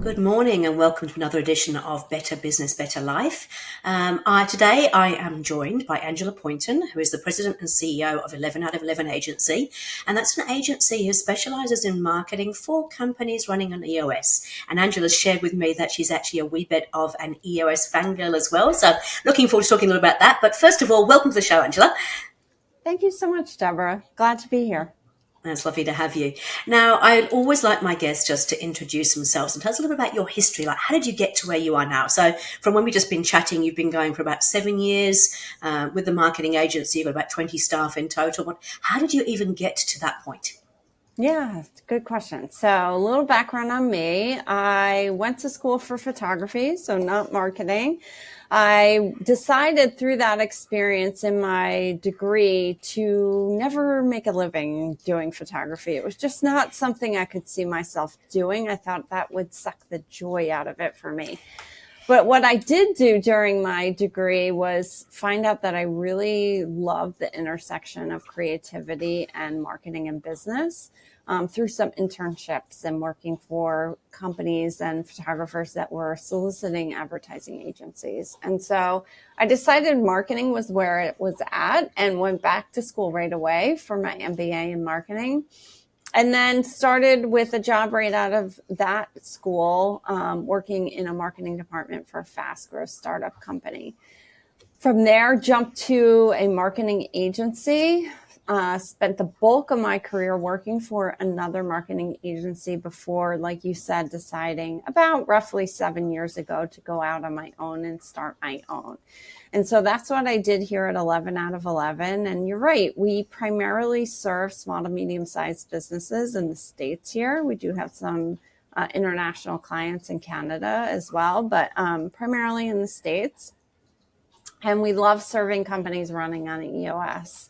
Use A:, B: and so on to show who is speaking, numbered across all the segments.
A: Good morning and welcome to another edition of Better Business, Better Life. Today I am joined by Angela Pointon, who is the President and CEO of 11 out of 11 Agency. And that's an agency who specializes in marketing for companies running on EOS. And Angela's shared with me that she's actually a wee bit of an EOS fangirl as well. So looking forward to talking a little about that. But first of all, welcome to the show, Angela.
B: Thank you so much, Deborah. Glad to be here.
A: It's lovely to have you. Now, I always like my guests just to introduce themselves and tell us a little bit about your history. Like, how did you get to where you are now? So from when we've just been chatting, you've been going for about 7 years with the marketing agency. You've got about 20 staff in total. How did you even get to that point?
B: Yeah, good question. So a little background on me. I went to school for photography, so not marketing. I decided through that experience in my degree to never make a living doing photography. It was just not something I could see myself doing. I thought that would suck the joy out of it for me. But what I did do during my degree was find out that I really love the intersection of creativity and marketing and business through some internships and working for companies and photographers that were soliciting advertising agencies. And so I decided marketing was where it was at and went back to school right away for my MBA in marketing. And then started with a job right out of that school, working in a marketing department for a fast growth startup company. From there, jumped to a marketing agency, spent the bulk of my career working for another marketing agency before, like you said, deciding about roughly 7 years ago to go out on my own and start my own. And so that's what I did here at 11 out of 11. And you're right, we primarily serve small to medium-sized businesses in the States here. We do have some international clients in Canada as well, but primarily in the States. And we love serving companies running on EOS.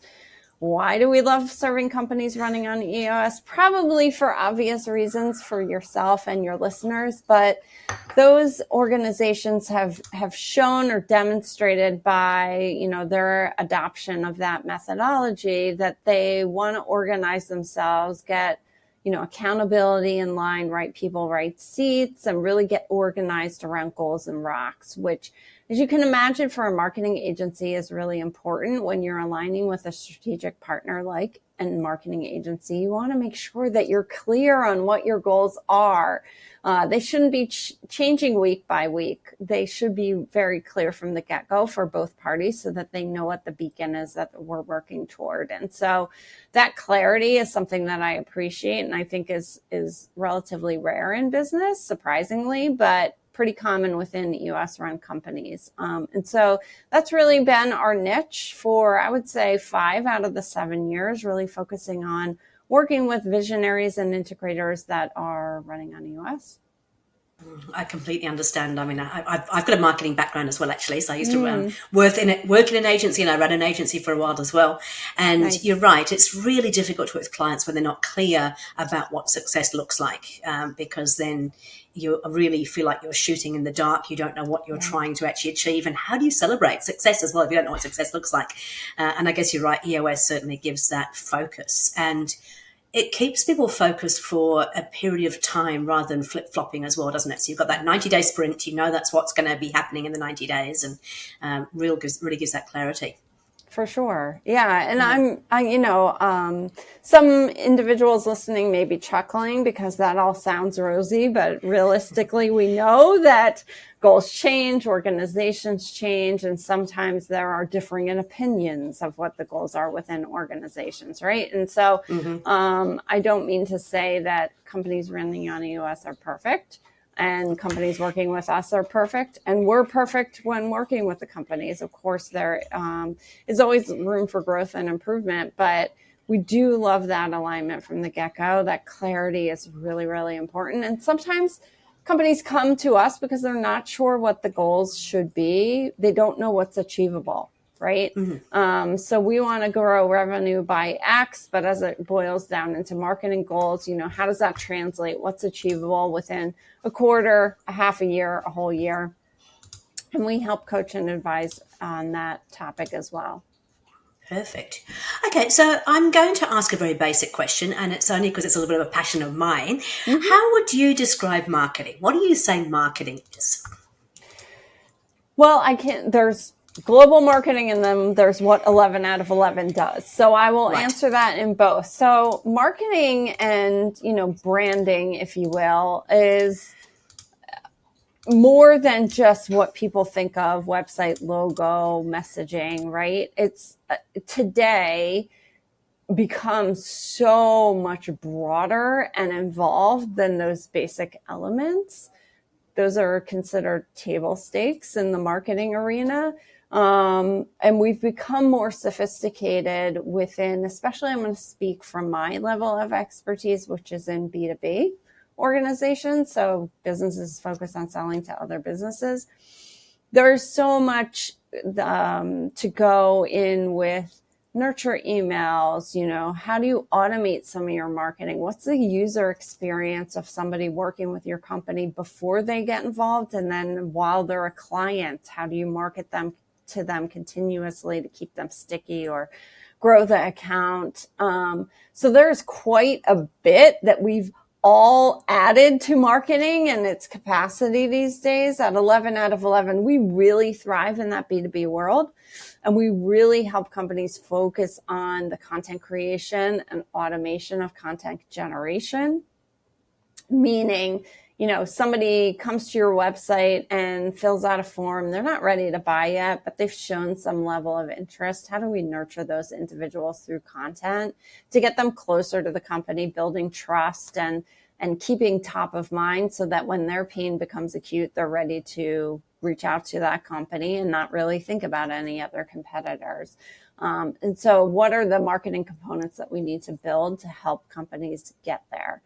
B: Why do we love serving companies running on EOS? Probably for obvious reasons for yourself and your listeners, but those organizations have shown or demonstrated by, their adoption of that methodology that they want to organize themselves, get, accountability in line, right people, right seats, and really get organized around goals and rocks, which, as you can imagine, for a marketing agency is really important when you're aligning with a strategic partner like a marketing agency. You want to make sure that you're clear on what your goals are. They shouldn't be changing week by week. They should be very clear from the get-go for both parties so that they know what the beacon is that we're working toward. And so that clarity is something that I appreciate and I think is relatively rare in business, surprisingly, but pretty common within EOS run companies. And so that's really been our niche for, I would say, 5 out of the 7 years, really focusing on working with visionaries and integrators that are running on EOS.
A: I completely understand. I mean, I've got a marketing background as well, actually. So I used to work in an agency, and I ran an agency for a while as well. And nice. You're right. It's really difficult to work with clients when they're not clear about what success looks like, because then you really feel like you're shooting in the dark. You don't know what you're trying to actually achieve. And how do you celebrate success as well if you don't know what success looks like? And I guess you're right. EOS certainly gives that focus. And it keeps people focused for a period of time rather than flip-flopping as well, doesn't it? So you've got that 90-day sprint. That's what's going to be happening in the 90 days and really gives that clarity.
B: For sure. Yeah. And some individuals listening may be chuckling because that all sounds rosy, but realistically, we know that goals change, organizations change, and sometimes there are differing opinions of what the goals are within organizations, right? And so I don't mean to say that companies running on EOS are perfect. And companies working with us are perfect. And we're perfect when working with the companies. Of course, there is always room for growth and improvement, but we do love that alignment from the get-go. That clarity is really, really important. And sometimes companies come to us because they're not sure what the goals should be. They don't know what's achievable, right? So we want to grow revenue by X, but as it boils down into marketing goals, how does that translate? What's achievable within a quarter, a half a year, a whole year? And we help coach and advise on that topic as well.
A: Perfect. Okay, so I'm going to ask a very basic question, and it's only because it's a little bit of a passion of mine.
B: Mm-hmm.
A: How would you describe marketing? What do you say marketing is?
B: Well, there's global marketing and then there's what 11 out of 11 does. So I will
A: Right.
B: answer that in both. So marketing and, branding, if you will, is more than just what people think of website logo, messaging, right? It's today becomes so much broader and involved than those basic elements. Those are considered table stakes in the marketing arena. And we've become more sophisticated within, especially I'm going to speak from my level of expertise, which is in B2B organizations. So businesses focus on selling to other businesses. There's so much to go in with nurture emails, how do you automate some of your marketing? What's the user experience of somebody working with your company before they get involved? And then while they're a client, how do you market them to them continuously to keep them sticky or grow the account? So there's quite a bit that we've all added to marketing and its capacity these days. At 11 out of 11, we really thrive in that B2B world. And we really help companies focus on the content creation and automation of content generation. Meaning, somebody comes to your website and fills out a form. They're not ready to buy yet, but they've shown some level of interest. How do we nurture those individuals through content to get them closer to the company, building trust and keeping top of mind so that when their pain becomes acute, they're ready to reach out to that company and not really think about any other competitors. And so what are the marketing components that we need to build to help companies get there?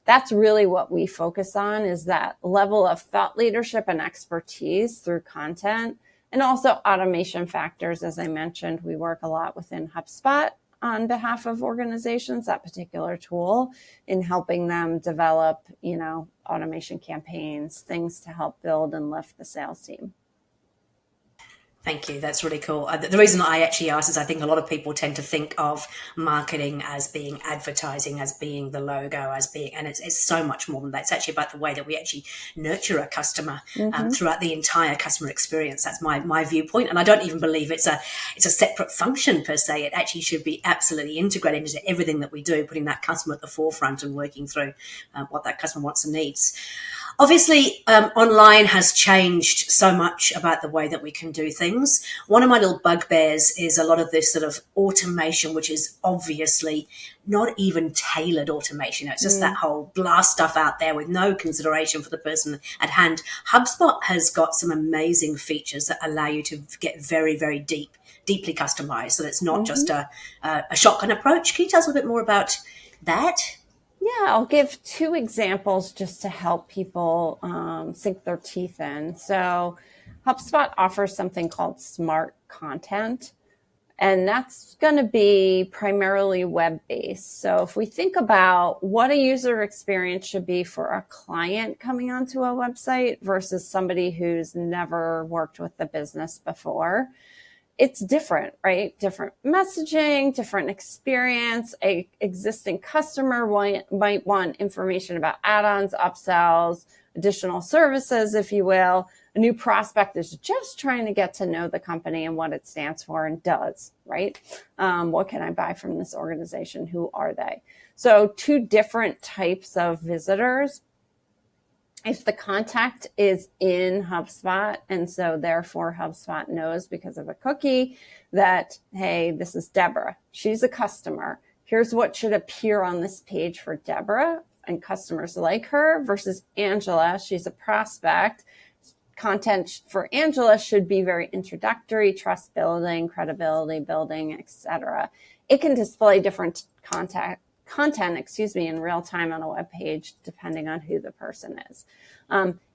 B: That's really what we focus on, is that level of thought leadership and expertise through content, and also automation factors. As I mentioned, we work a lot within HubSpot on behalf of organizations, that particular tool, in helping them develop, automation campaigns, things to help build and lift the sales team.
A: Thank you. That's really cool. The reason I actually asked is I think a lot of people tend to think of marketing as being advertising, as being the logo, as being, and it's so much more than that. It's actually about the way that we actually nurture a customer throughout the entire customer experience. That's my viewpoint. And I don't even believe it's a separate function per se. It actually should be absolutely integrated into everything that we do, putting that customer at the forefront and working through what that customer wants and needs. Obviously, online has changed so much about the way that we can do things. One of my little bugbears is a lot of this sort of automation, which is obviously not even tailored automation. It's just that whole blast stuff out there with no consideration for the person at hand. HubSpot has got some amazing features that allow you to get very, very deeply customized. So it's not just a shotgun approach. Can you tell us a little bit more about that?
B: Yeah, I'll give two examples just to help people sink their teeth in. So HubSpot offers something called Smart Content, and that's going to be primarily web-based. So if we think about what a user experience should be for a client coming onto a website versus somebody who's never worked with the business before, it's different, right? Different messaging, different experience. A existing customer might want information about add-ons, upsells, additional services, if you will. A new prospect is just trying to get to know the company and what it stands for and does, right? What can I buy from this organization? Who are they? So two different types of visitors. If the contact is in HubSpot, and so therefore HubSpot knows because of a cookie that, hey, this is Debra. She's a customer. Here's what should appear on this page for Debra and customers like her versus Angela. She's a prospect. Content for Angela should be very introductory, trust building, credibility building, etc. It can display different content, in real time on a web page, depending on who the person is.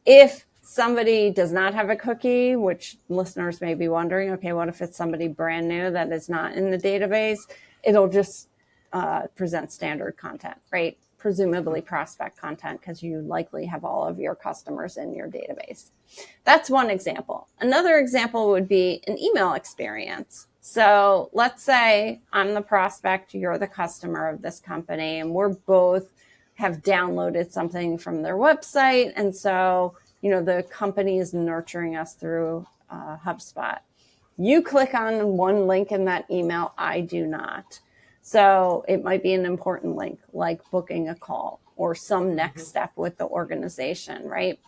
B: If somebody does not have a cookie, which listeners may be wondering, okay, what if it's somebody brand new that is not in the database? It'll just present standard content, right? Presumably prospect content, because you likely have all of your customers in your database. That's one example. Another example would be an email experience. So let's say I'm the prospect, you're the customer of this company, and we're both have downloaded something from their website. And so, the company is nurturing us through HubSpot. You click on one link in that email, I do not. So it might be an important link, like booking a call or some next step with the organization, right?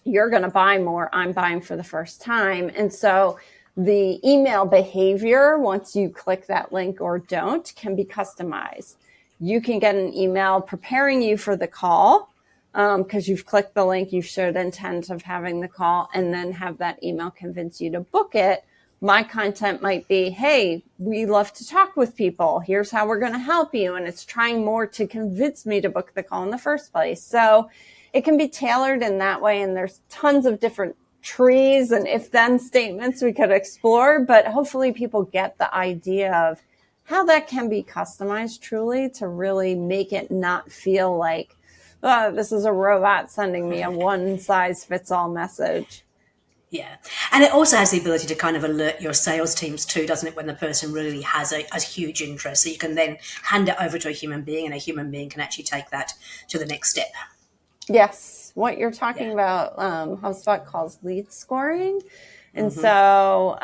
B: You're going to buy more. I'm buying for the first time. And so the email behavior, once you click that link or don't, can be customized. You can get an email preparing you for the call because you've clicked the link, you showed intent of having the call, and then have that email convince you to book it. My content might be, hey, we love to talk with people. Here's how we're going to help you. And it's trying more to convince me to book the call in the first place. So it can be tailored in that way. And there's tons of different trees and if-then statements we could explore. But hopefully people get the idea of how that can be customized truly to really make it not feel like, oh, this is a robot sending me a one-size-fits-all message.
A: Yeah. And it also has the ability to kind of alert your sales teams too, doesn't it, when the person really has a huge interest. So you can then hand it over to a human being, and a human being can actually take that to the next step.
B: Yes. What you're talking about, HubSpot calls lead scoring. And so,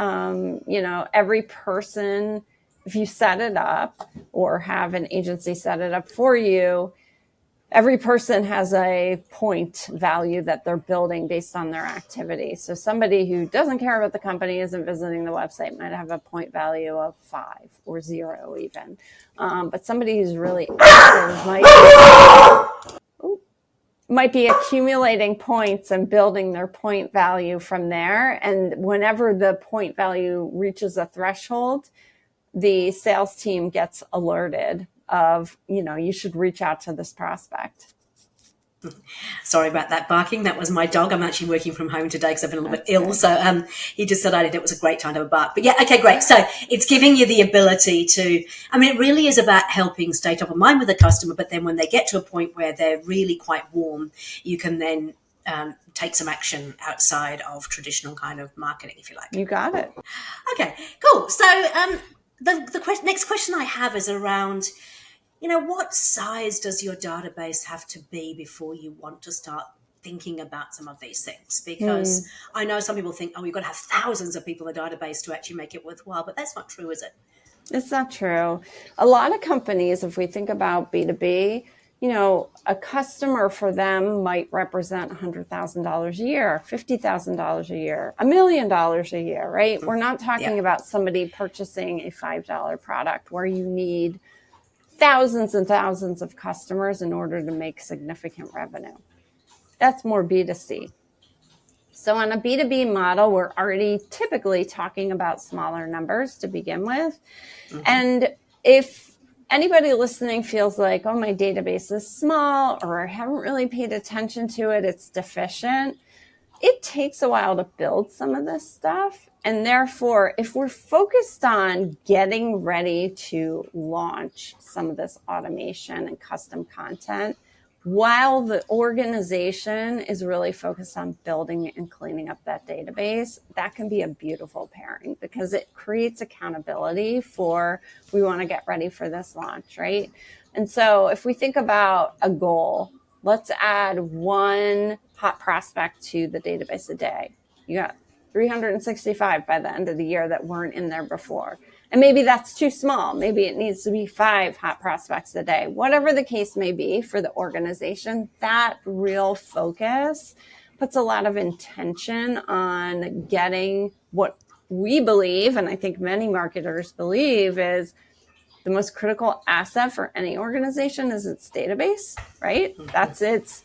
B: every person, if you set it up or have an agency set it up for you, every person has a point value that they're building based on their activity. So somebody who doesn't care about the company, isn't visiting the website, might have a point value of 5 or 0 even. But somebody who's really active might be accumulating points and building their point value from there. And whenever the point value reaches a threshold, the sales team gets alerted of, you should reach out to this prospect.
A: Sorry about that barking. That was my dog. I'm actually working from home today because I've been a little bit ill. So he just decided it was a great time to have a bark. But yeah, okay, great. So it's giving you the ability to, it really is about helping stay top of mind with the customer. But then when they get to a point where they're really quite warm, you can then take some action outside of traditional kind of marketing, if you like.
B: You got it.
A: Okay, cool. So the next question I have is around, what size does your database have to be before you want to start thinking about some of these things? Because I know some people think, you've got to have thousands of people in the database to actually make it worthwhile, but that's not true, is it?
B: It's not true. A lot of companies, if we think about B2B, a customer for them might represent $100,000 a year, $50,000 a year, $1 million a year, right? We're not talking about somebody purchasing a $5 product where you need thousands and thousands of customers in order to make significant revenue. That's more B2C. So on a B2B model, we're already typically talking about smaller numbers to begin with. And if anybody listening feels like, my database is small, or I haven't really paid attention to it, it's deficient, it takes a while to build some of this stuff. And therefore, if we're focused on getting ready to launch some of this automation and custom content, while the organization is really focused on building and cleaning up that database, that can be a beautiful pairing because it creates accountability for, we want to get ready for this launch, right? And so if we think about a goal, let's add one hot prospect to the database a day. You got 365 by the end of the year that weren't in there before. And maybe that's too small. Maybe it needs to be 5 hot prospects a day. Whatever the case may be for the organization, that real focus puts a lot of intention on getting what we believe, and I think many marketers believe, is the most critical asset for any organization is its database, right? That's its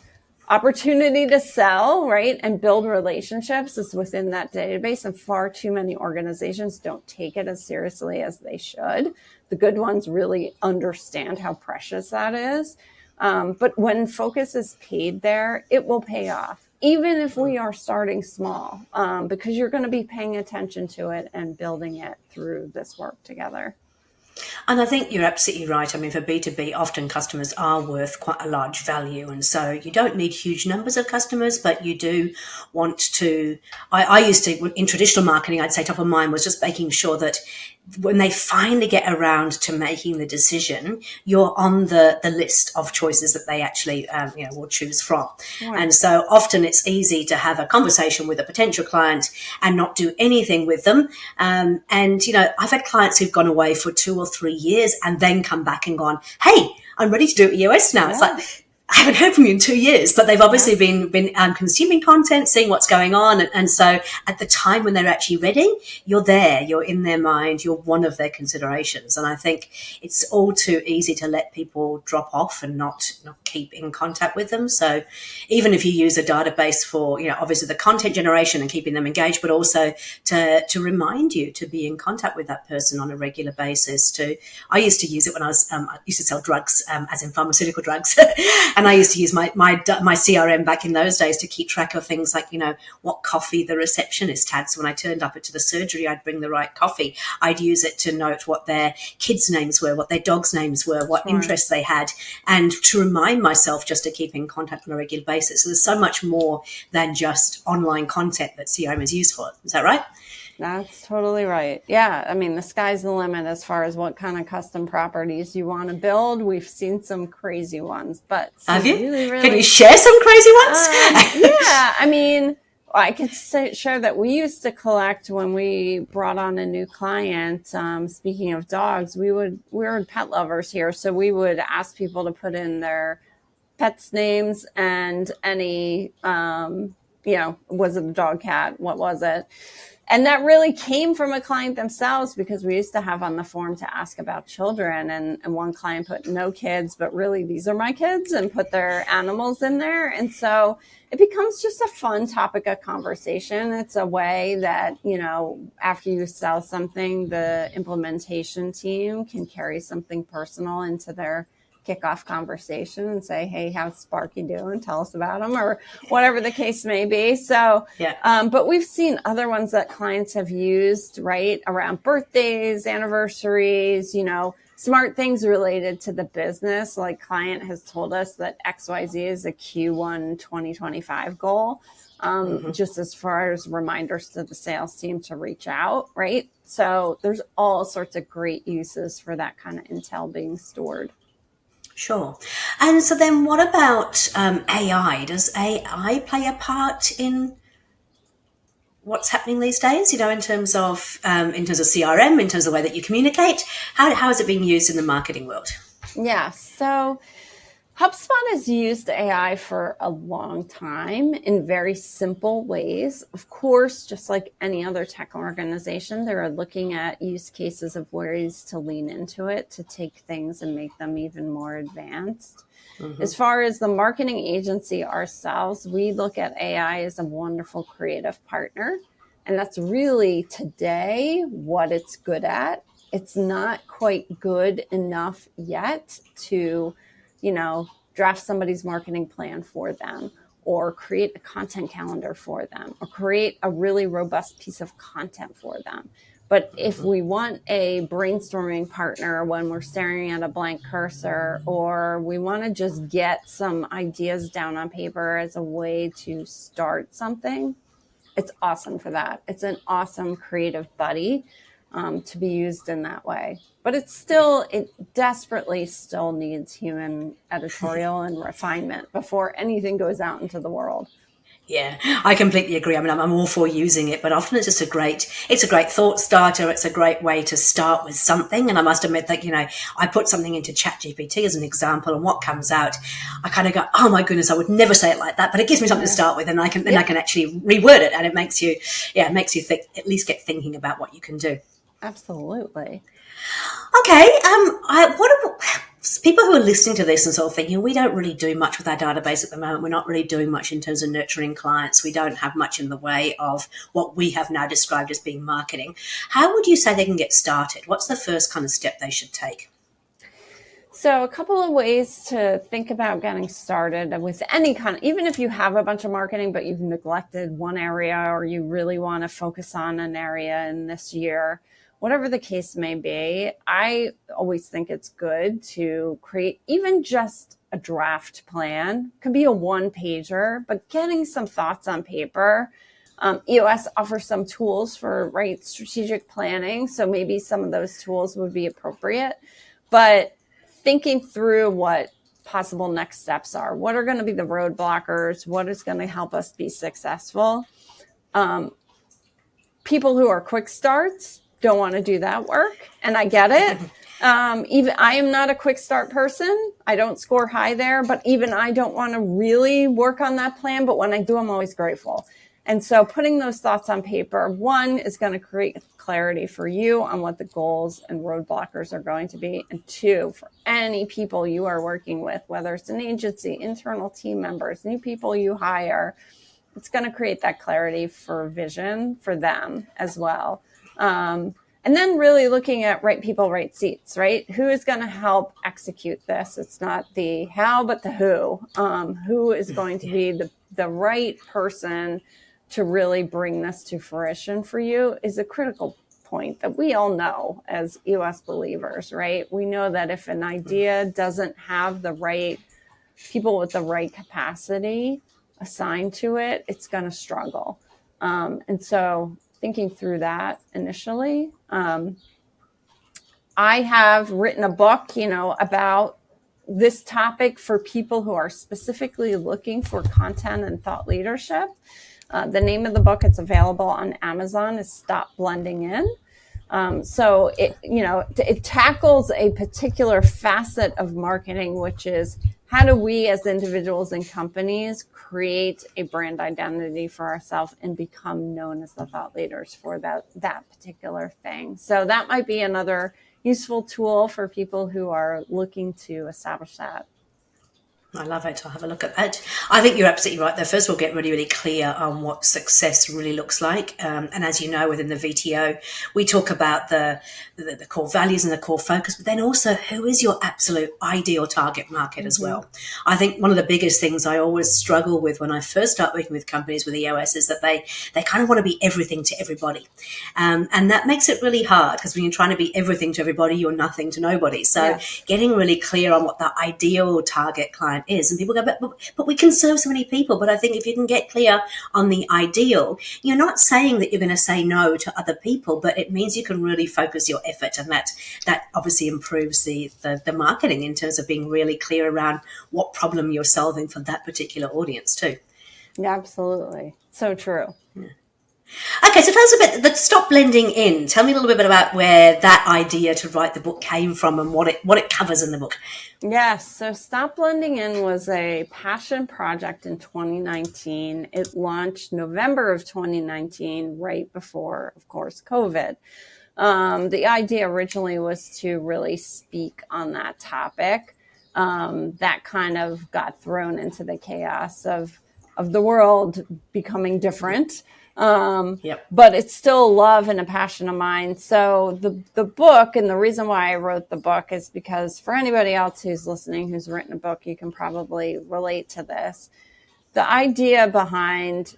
B: opportunity to sell, right? And build relationships is within that database. And far too many organizations don't take it as seriously as they should. The good ones really understand how precious that is. But when focus is paid there, it will pay off, even if we are starting small, because you're going to be paying attention to it and building it through this work together.
A: And I think you're absolutely right. I mean, for B2B, often customers are worth quite a large value. And so you don't need huge numbers of customers, but you do want to. I used to, in traditional marketing, I'd say top of mind was just making sure that when they finally get around to making the decision, you're on the list of choices that they actually will choose from. Right. And so often it's easy to have a conversation with a potential client and not do anything with them. And I've had clients who've gone away for 2 or 3 years and then come back and gone, hey, I'm ready to do EOS now. Yeah. It's like, I haven't heard from you in 2 years, but they've obviously been consuming content, seeing what's going on. And so at the time when they're actually ready, you're there, you're in their mind, you're one of their considerations. And I think it's all too easy to let people drop off and not keep in contact with them. So even if you use a database for, obviously the content generation and keeping them engaged, but also to remind you to be in contact with that person on a regular basis. I used to use it when I used to sell drugs, as in pharmaceutical drugs. And I used to use my CRM back in those days to keep track of things like, what coffee the receptionist had. So when I turned up to the surgery, I'd bring the right coffee. I'd use it to note what their kids' names were, what their dogs' names were, what interests they had, and to remind myself just to keep in contact on a regular basis. So there's so much more than just online content that CRM is used for. Is that right?
B: That's totally right. Yeah. I mean, the sky's the limit as far as what kind of custom properties you want to build. We've seen some crazy ones, but
A: have you?
B: Really,
A: can you share some crazy ones?
B: Yeah. I mean, I could share that we used to collect when we brought on a new client. Speaking of dogs, we're pet lovers here. So we would ask people to put in their pets' names and any, was it a dog, cat? What was it? And that really came from a client themselves, because we used to have on the form to ask about children, and one client put no kids, but really these are my kids, and put their animals in there. And so it becomes just a fun topic of conversation. It's a way that, after you sell something, the implementation team can carry something personal into their kickoff conversation and say, hey, how's Sparky doing? Tell us about him, or whatever the case may be. So, but we've seen other ones that clients have used, right, around birthdays, anniversaries, smart things related to the business. Like, client has told us that XYZ is a Q1 2025 goal, just as far as reminders to the sales team to reach out, right? So there's all sorts of great uses for that kind of intel being stored.
A: Sure. And so then what about AI? Does AI play a part in what's happening these days, in terms of CRM, in terms of the way that you communicate? How is it being used in the marketing world?
B: Yeah. So HubSpot has used AI for a long time in very simple ways. Of course, just like any other tech organization, they're looking at use cases of ways to lean into it, to take things and make them even more advanced. Mm-hmm. As far as the marketing agency ourselves, we look at AI as a wonderful creative partner. And that's really today what it's good at. It's not quite good enough yet to draft somebody's marketing plan for them, or create a content calendar for them, or create a really robust piece of content for them. But if we want a brainstorming partner when we're staring at a blank cursor, or we want to just get some ideas down on paper as a way to start something, it's awesome for that. It's an awesome creative buddy to be used in that way. But it desperately still needs human editorial and refinement before anything goes out into the world.
A: Yeah, I completely agree. I mean, I'm all for using it, but often it's just a great thought starter. It's a great way to start with something. And I must admit that, I put something into ChatGPT as an example, and what comes out, I kind of go, oh my goodness, I would never say it like that, but it gives me something to start with, and I can actually reword it, and it makes you think, at least get thinking about what you can do.
B: Absolutely.
A: Okay. People who are listening to this and sort of thinking, we don't really do much with our database at the moment. We're not really doing much in terms of nurturing clients. We don't have much in the way of what we have now described as being marketing. How would you say they can get started? What's the first kind of step they should take?
B: So a couple of ways to think about getting started with any kind of, even if you have a bunch of marketing, but you've neglected one area, or you really want to focus on an area in this year. whatever the case may be, I always think it's good to create even just a draft plan. It can be a one-pager, but getting some thoughts on paper. EOS offers some tools for strategic planning. So maybe some of those tools would be appropriate, but thinking through what possible next steps are, what are going to be the roadblockers, what is going to help us be successful. People who are quick starts don't want to do that work, and I get it. Even I am not a quick start person. I don't score high there, but even I don't want to really work on that plan. But when I do, I'm always grateful. And so putting those thoughts on paper, one, is going to create clarity for you on what the goals and roadblockers are going to be. And two, for any people you are working with, whether it's an agency, internal team members, new people you hire, it's going to create that clarity for vision for them as well. And then really looking at right people, right seats, right? Who is going to help execute this? It's not the how, but the who. Who is going to be the right person to really bring this to fruition for you is a critical point that we all know as EOS believers, right? We know that if an idea doesn't have the right people with the right capacity assigned to it, it's going to struggle. And so thinking through that initially, I have written a book, about this topic for people who are specifically looking for content and thought leadership. The name of the book, it's available on Amazon, is Stop Blending In. So it tackles a particular facet of marketing, which is how do we as individuals and companies create a brand identity for ourselves and become known as the thought leaders for that particular thing. So that might be another useful tool for people who are looking to establish that.
A: I love it. I'll have a look at that. I think you're absolutely right there. First of all, get really, really clear on what success really looks like. And as you know, within the VTO, we talk about the core values and the core focus, but then also who is your absolute ideal target market as well. I think one of the biggest things I always struggle with when I first start working with companies with EOS is that they kind of want to be everything to everybody. And that makes it really hard because when you're trying to be everything to everybody, you're nothing to nobody. So getting really clear on what the ideal target client is, and people go, but we can serve so many people. But I think if you can get clear on the ideal, you're not saying that you're going to say no to other people, but it means you can really focus your effort, and that obviously improves the marketing in terms of being really clear around what problem you're solving for that particular audience too.
B: Yeah, absolutely. So true.
A: Yeah. Okay, so tell us a bit, the Stop Blending In. Tell me a little bit about where that idea to write the book came from and what it covers in the book.
B: Yes, so Stop Blending In was a passion project in 2019. It launched November of 2019, right before, of course, COVID. The idea originally was to really speak on that topic. That kind of got thrown into the chaos of the world becoming different. But it's still love and a passion of mine. So the book, and the reason why I wrote the book is because for anybody else who's listening, who's written a book, you can probably relate to this. The idea behind,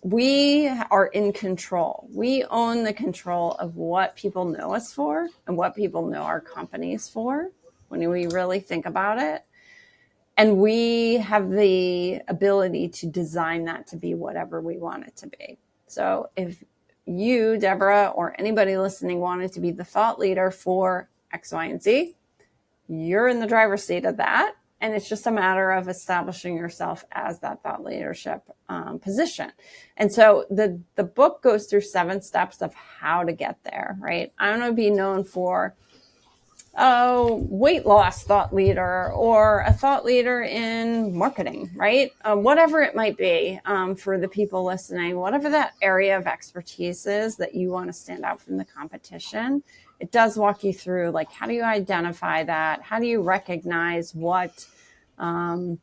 B: we are in control. We own the control of what people know us for and what people know our companies for when we really think about it. And we have the ability to design that to be whatever we want it to be. So if you, Debra, or anybody listening wanted to be the thought leader for X, Y, and Z, you're in the driver's seat of that. And it's just a matter of establishing yourself as that thought leadership position. And so the book goes through 7 steps of how to get there, right? I want to be known for weight loss thought leader or a thought leader in marketing, right? Whatever it might be for the people listening, whatever that area of expertise is that you want to stand out from the competition, it does walk you through, like, how do you identify that? How do you recognize what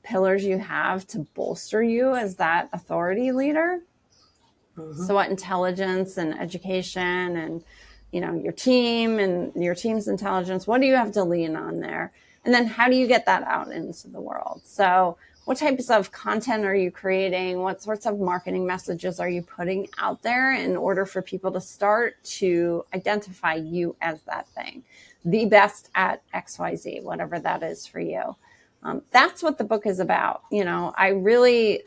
B: pillars you have to bolster you as that authority leader? So what intelligence and education and your team and your team's intelligence, what do you have to lean on there? And then how do you get that out into the world? So what types of content are you creating? What sorts of marketing messages are you putting out there in order for people to start to identify you as that thing, the best at XYZ, whatever that is for you. That's what the book is about. I really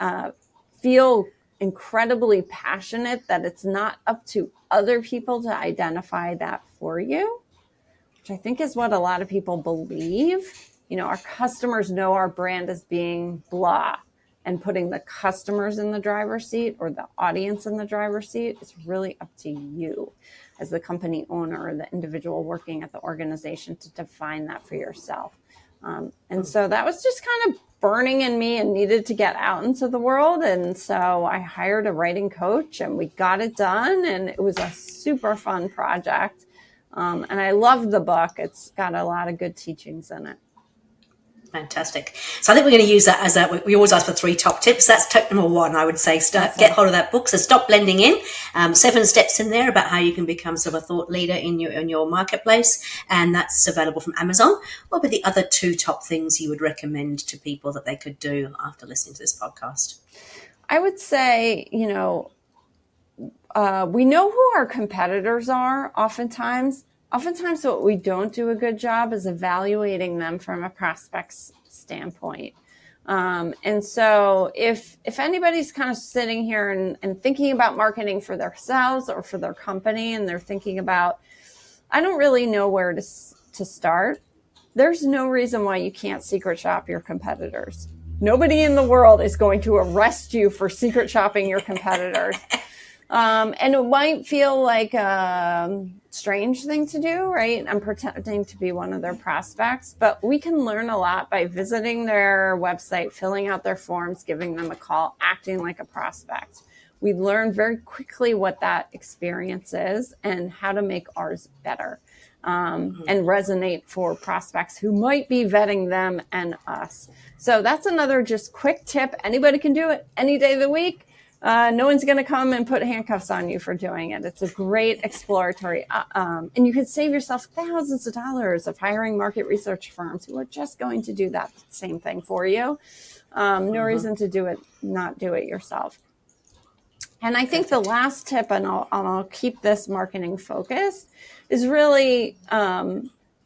B: feel incredibly passionate that it's not up to other people to identify that for you, which I think is what a lot of people believe. Our customers know our brand as being blah, and putting the customers in the driver's seat or the audience in the driver's seat is really up to you as the company owner or the individual working at the organization to define that for yourself. And so that was just kind of burning in me and needed to get out into the world. And so I hired a writing coach and we got it done. And it was a super fun project. And I loved the book. It's got a lot of good teachings in it.
A: Fantastic. So I think we're going to use that as we always ask for 3 top tips. That's tip number 1, I would say. Get hold of that book. So stop blending in. 7 steps in there about how you can become sort of a thought leader in your marketplace. And that's available from Amazon. What would be the other 2 top things you would recommend to people that they could do after listening to this podcast?
B: I would say, we know who our competitors are oftentimes. Oftentimes what we don't do a good job is evaluating them from a prospect's standpoint. And so if anybody's kind of sitting here and thinking about marketing for themselves or for their company, and they're thinking about, I don't really know where to start, there's no reason why you can't secret shop your competitors. Nobody in the world is going to arrest you for secret shopping your competitors. And it might feel like a strange thing to do, right? I'm pretending to be one of their prospects, but we can learn a lot by visiting their website, filling out their forms, giving them a call, acting like a prospect. We learn very quickly what that experience is and how to make ours better, and resonate for prospects who might be vetting them and us. So that's another just quick tip. Anybody can do it any day of the week. No one's going to come and put handcuffs on you for doing it. It's a great exploratory, and you can save yourself thousands of dollars of hiring market research firms who are just going to do that same thing for you. No reason to not do it yourself. And I think the last tip, and I'll keep this marketing focused, is really,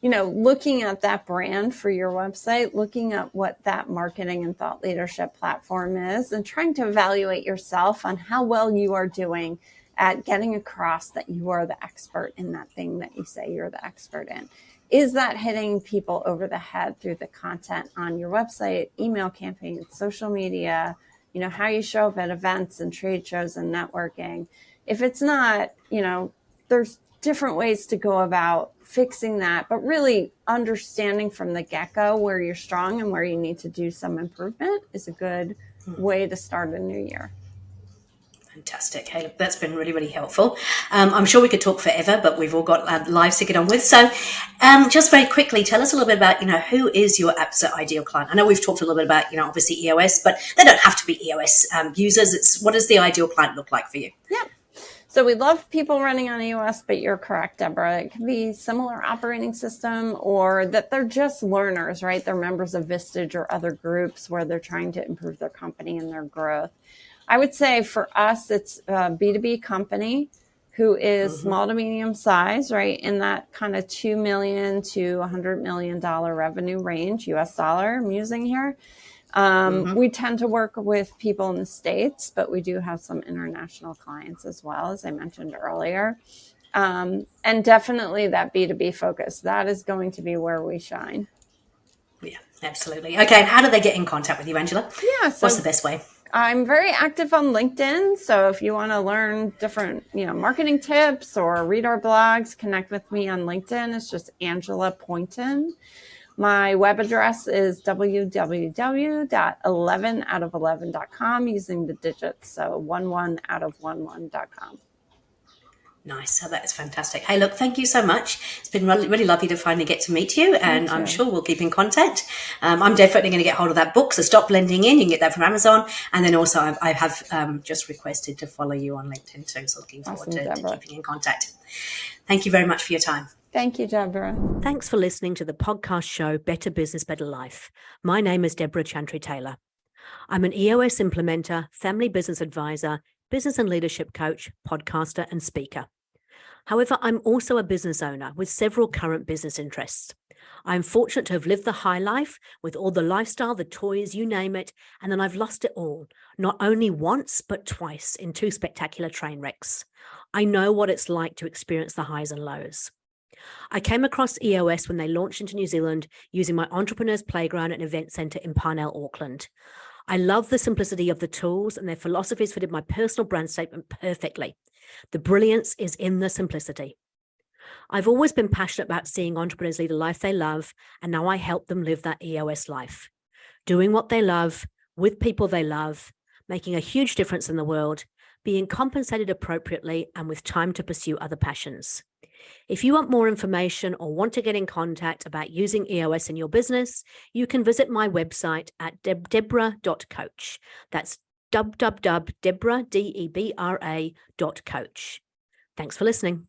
B: looking at that brand for your website, looking at what that marketing and thought leadership platform is, and trying to evaluate yourself on how well you are doing at getting across that you are the expert in that thing that you say you're the expert in. Is that hitting people over the head through the content on your website, email campaigns, social media, how you show up at events and trade shows and networking? If it's not, there's different ways to go about fixing that, but really understanding from the get-go where you're strong and where you need to do some improvement is a good way to start a new year.
A: Fantastic. Hey, look, that's been really, really helpful. I'm sure we could talk forever, but we've all got lives to get on with. So just very quickly, tell us a little bit about, who is your absolute ideal client? I know we've talked a little bit about, obviously EOS, but they don't have to be EOS users. What does the ideal client look like for you?
B: Yeah. So we love people running on EOS, but you're correct, Debra. It can be similar operating system, or that they're just learners, right? They're members of Vistage or other groups where they're trying to improve their company and their growth. I would say for us, it's a B2B company who is small to medium size, right? In that kind of $2 million to $100 million revenue range, US dollar I'm using here. We tend to work with people in the States, but we do have some international clients as well, as I mentioned earlier. And definitely that B2B focus, that is going to be where we shine.
A: Yeah, absolutely. Okay, and how do they get in contact with you, Angela?
B: Yeah. So
A: what's the best way?
B: I'm very active on LinkedIn. So if you want to learn different, marketing tips or read our blogs, connect with me on LinkedIn. It's just Angela Pointon. My web address is www.11out11.com using the digits. So 11out11.com.
A: Nice. So that is fantastic. Hey, look, thank you so much. It's been really, really lovely to finally get to meet you, and I'm sure we'll keep in contact. I'm definitely going to get hold of that book, so stop blending in. You can get that from Amazon. And then also I have just requested to follow you on LinkedIn too, so looking forward to keeping in contact. Thank you very much for your time.
B: Thank you, Debra.
A: Thanks for listening to the podcast show, Better Business, Better Life. My name is Debra Chantry-Taylor. I'm an EOS implementer, family business advisor, business and leadership coach, podcaster, and speaker. However, I'm also a business owner with several current business interests. I'm fortunate to have lived the high life with all the lifestyle, the toys, you name it, and then I've lost it all, not only once, but twice in 2 spectacular train wrecks. I know what it's like to experience the highs and lows. I came across EOS when they launched into New Zealand using my Entrepreneurs Playground and Event Centre in Parnell, Auckland. I love the simplicity of the tools, and their philosophies fitted my personal brand statement perfectly. The brilliance is in the simplicity. I've always been passionate about seeing entrepreneurs lead a life they love, and now I help them live that EOS life. Doing what they love, with people they love, making a huge difference in the world, being compensated appropriately, and with time to pursue other passions. If you want more information or want to get in contact about using EOS in your business, you can visit my website at debra.coach. That's www.debra.coach. Thanks for listening.